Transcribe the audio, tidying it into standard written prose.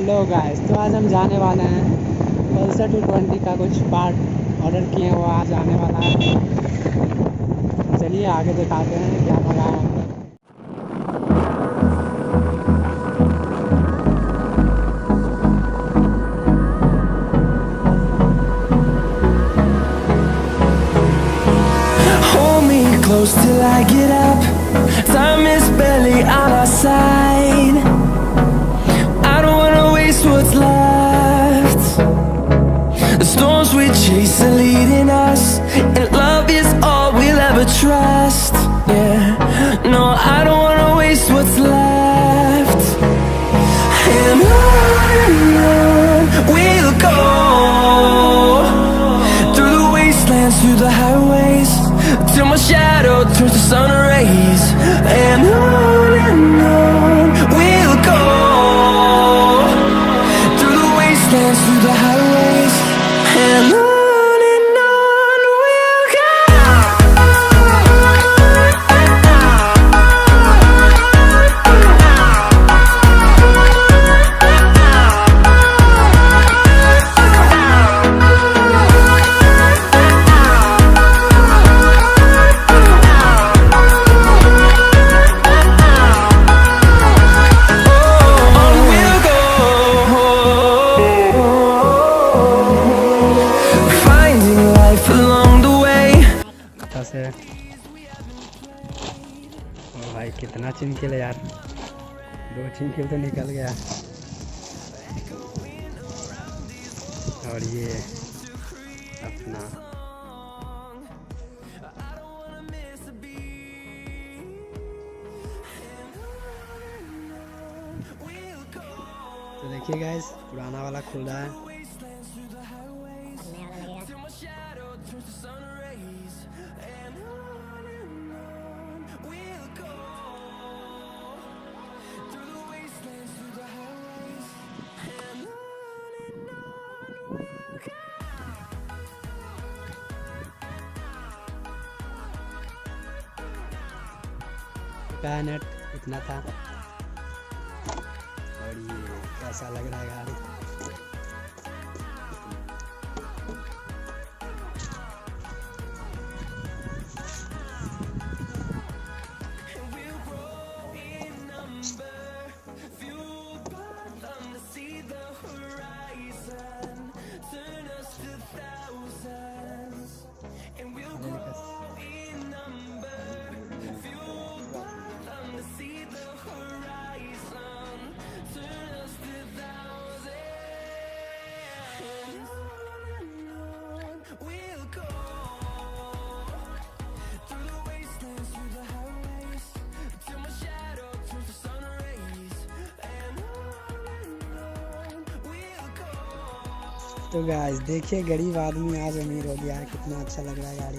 Hello guys, तो आज हम जाने वाले हैं पल्सर 220 का कुछ पार्ट ऑर्डर किए हैं, वो आज आने वाला है। चलिए आगे दिखाते हैं क्या मंगाया है हमने। Hold me close till I get up. Time is barely on our side. I don't wanna waste what's left. The storms we chase are leading us, and love is all we'll ever trust. Yeah, no, I don't wanna waste what's left. And on we'll go, through the wastelands, through the highways, till my shadow turns to sun rays. And on we'll go, through the wastelands, through the highways. And on we'll go. से ओ भाई कितना चिमकिल है यार, 2 चिमकिल तो निकल गया। और ये अपना तो देखिए गाइस, पुराना वाला खुल रहा है। का नेट इतना था। और ये कैसा लग रहा है गाड़ी। तो गाइस देखिए, गरीब आदमी आज अमीर हो गया है। कितना अच्छा लग रहा है गाड़ी।